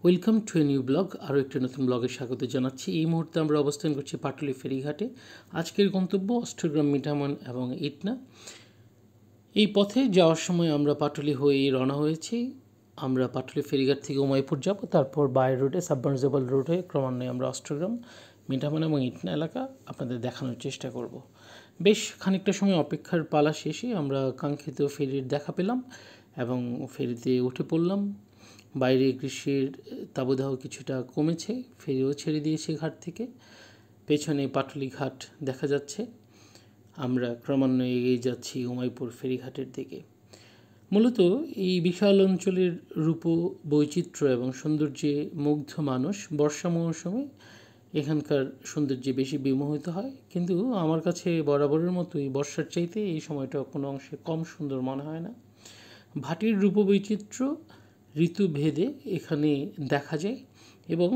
Welcome to a new blog. আরও একটি নতুন ব্লগে স্বাগত জানাচ্ছি। এই মুহূর্তে আমরা অবস্থান করছি পাটুলি ফেরিঘাটে। আজকের গন্তব্য অষ্টগ্রাম, মিঠামন এবং ইটনা। এই পথে যাওয়ার সময় আমরা পাটুলি হয়ে রওনা হয়েছি। আমরা পাটুলি ফেরিঘাট থেকে উমাইপুর যাব, তারপর বাই রোডে সাবমার্সিবল রোডে ক্রমান্বয়ে আমরা অষ্টগ্রাম, মিঠামন এবং ইটনা এলাকা আপনাদের দেখানোর চেষ্টা করব। বেশ খানিকটা সময় অপেক্ষার পালা শেষে আমরা কাঙ্ক্ষিত ফেরির দেখা পেলাম এবং ফেরিতে উঠে পড়লাম। বাইরে গ্রীষ্মের তাবদাহ কিছুটা কমেছে, ফেরিও ছেড়ে দিয়েছে ঘাট থেকে। পেছনে পাটুলি ঘাট দেখা যাচ্ছে। আমরা ক্রমান্বয়ে এগিয়ে যাচ্ছি উমাইপুর ফেরিঘাটের দিকে। মূলত এই বিশাল অঞ্চলের রূপ, বৈচিত্র্য এবং সৌন্দর্যে মুগ্ধ মানুষ বর্ষা মৌসুমে এখানকার সৌন্দর্যে বেশি বিমোহিত হয়। কিন্তু আমার কাছে বরাবরের মতোই বর্ষার চাইতে এই সময়টা কোনো অংশে কম সুন্দর মনে হয় না। ভাটির রূপবৈচিত্র্য ঋতুভেদে এখানে দেখা যায় এবং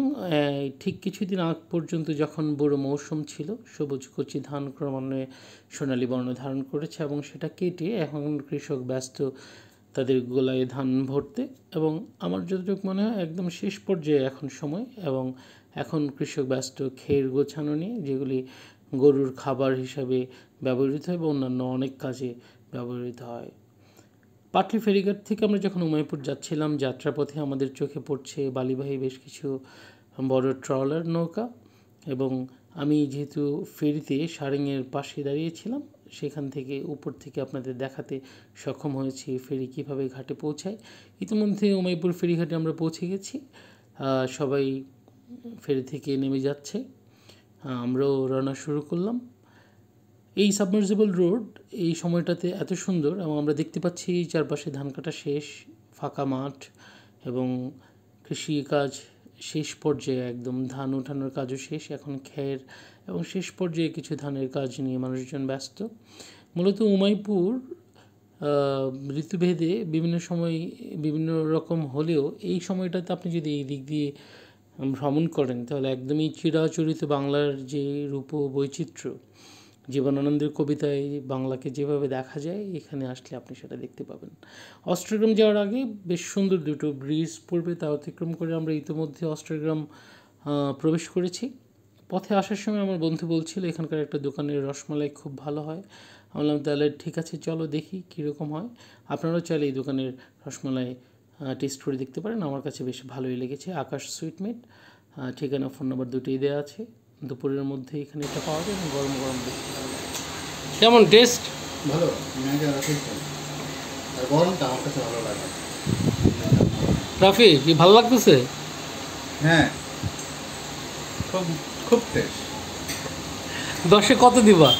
ঠিক কিছুদিন আগ পর্যন্ত যখন বড় মৌসুম ছিল, সবুজ কচি ধান ক্রমান্বয়ে সোনালী বর্ণ ধারণ করেছে এবং সেটা কেটে এখন কৃষক ব্যস্ত তাদের গোলায় ধান ভরতে। এবং আমার যতটুকু মনে হয় একদম শেষ পর্যায়ে এখন সময়, এবং এখন কৃষক ব্যস্ত খের গোছানো নিয়ে, যেগুলি গরুর খাবার হিসাবে ব্যবহৃত হয় বা অন্যান্য অনেক কাজে ব্যবহৃত হয়। পাটুলি ফেরিঘাট থেকে আমরা যখন উমাইপুর যাচ্ছিলাম, যাত্রাপথে আমাদের চোখে পড়ছে বালিবাহী বেশ কিছু বড় ট্রলার নৌকা। এবং আমি যেহেতু ফেরিতে সারেংয়ের পাশে দাঁড়িয়েছিলাম, সেখান থেকে উপর থেকে আপনাদের দেখাতে সক্ষম হয়েছি ফেরি কীভাবে ঘাটে পৌঁছায়। ইতিমধ্যে উমাইপুর ফেরিঘাটে আমরা পৌঁছে গেছি। সবাই ফেরি থেকে নেমে যাচ্ছে, আমরাও রওনা শুরু করলাম। এই সাবমার্সিবল রোড এই সময়টাতে এত সুন্দর, এবং আমরা দেখতে পাচ্ছি চারপাশে ধান কাটা শেষ, ফাঁকা মাঠ এবং কৃষিকাজ শেষ পর্যায়ে, একদম ধান ওঠানোর কাজও শেষ, এখন খের এবং শেষ পর্যায়ে কিছু ধানের কাজ নিয়ে মানুষজন ব্যস্ত। মূলত উমাইপুর ঋতুভেদে বিভিন্ন সময় বিভিন্ন রকম হলেও এই সময়টাতে আপনি যদি এই দিক দিয়ে ভ্রমণ করেন তাহলে একদমই চিরাচরিত বাংলার যে রূপ বৈচিত্র্য, জীবনানন্দের কবিতায় বাংলাকে যেভাবে দেখা যায়, এখানে আসলে আপনি সেটা দেখতে পাবেন। অষ্টগ্রাম যাওয়ার আগে বেশ সুন্দর দুটো ব্রিজ পড়বে, তা অতিক্রম করে আমরা ইতিমধ্যে অষ্টগ্রাম প্রবেশ করেছি। পথে আসার সময় আমার বন্ধু বলছিল এখানকার একটা দোকানের রসমালাই খুব ভালো হয়। আমি বললাম তাহলে ঠিক আছে, চলো দেখি কীরকম হয়। আপনারাও চাইলে এই দোকানের রসমালাই টেস্ট করে দেখতে পারেন। আমার কাছে বেশ ভালোই লেগেছে। আকাশ সুইটমেট, ঠিকানা ফোন নাম্বার দুটোই দেওয়া আছে। দুপুরের মধ্যে এখানে এটা পাওয়া যায় এবং গরম গরম বেশি ভালো লাগে। কেমন টেস্ট? ভালো, গরমটা আমার কাছে ভালো লাগে। রাফি, কি ভালো লাগতেছে? হ্যাঁ, খুব খুব টেস্ট। 10-এ কত দিবা?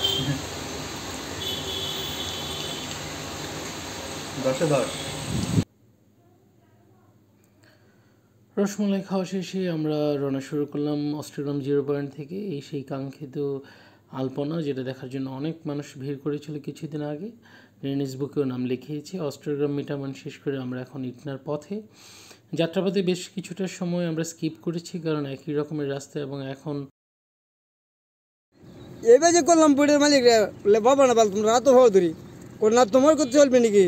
10-এ 10। রসমালাই খাওয়া শেষে আমরা রওনা শুরু করলাম অষ্টগ্রাম 0 পয়েন্ট থেকে। এই সেই কাঙ্ক্ষিত আলপনা, যেটা দেখার জন্য অনেক মানুষ ভিড় করেছিল কিছুদিন আগে। রেনিস বুকেও নাম লিখিয়েছে। অষ্টগ্রাম মিঠামন শেষ করে আমরা এখন ইটনার পথে। যাত্রাপথে বেশ কিছুটা সময় আমরা স্কিপ করেছি, কারণ একই রকমের রাস্তা। এবং এখন এবার যে করলাম বুড়ের মালিক রে বাবা না, তোমরা রাত হওয়া ধরি কোন না, তোমার কথা চলবে নাকি?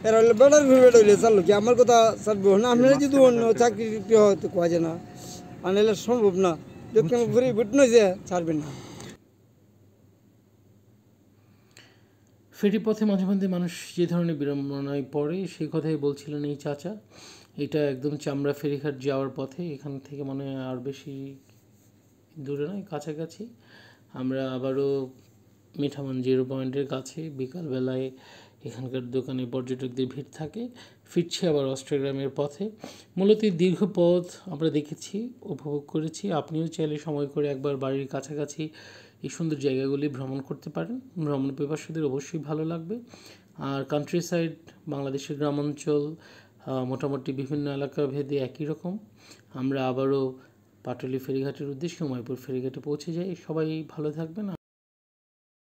এরা বেড়ার ঘুরে বেড়াইলে চাললো কি আমার কথা চালবে না? আপনারা যদি অন্য চাকরি হয়তো কোয়া যায় না, আনলে সম্ভব না। যখন ঘুরে বুটনো যে ছাড়বেন না। ফেরি পথে মাঝে মাঝে মানুষ যে ধরনের বিড়ম্বনায় পড়ে সেই কথাই বলছিলেন এই চাচা। এটা একদম চামড়া ফেরিঘাট যাওয়ার পথে, এখান থেকে মনে হয় আর বেশি দূরে নয়, কাছাকাছি। আমরা আবারও মিঠামন 0 পয়েন্টের কাছে। বিকালবেলায় এখানকার দোকানে পর্যটকদের ভিড় থাকে। ফিরছি আবার অষ্টগ্রামের পথে। মূলত দীর্ঘ পথ আমরা দেখেছি, উপভোগ করেছি। আপনিও চাইলে সময় করে একবার বাড়ির কাছাকাছি এই সুন্দর জায়গাগুলি ভ্রমণ করতে পারেন। ভ্রমণ পিপাসুদের অবশ্যই ভালো লাগবে। আর কান্ট্রি সাইড, বাংলাদেশের গ্রামাঞ্চল মোটামুটি বিভিন্ন এলাকা ভেদে একই রকম। আমরা আবারও পাটুলি ফেরিঘাটের উদ্দেশ্যে উমাইপুর ফেরিঘাটে পৌঁছে যাই। সবাই ভালো থাকবেন।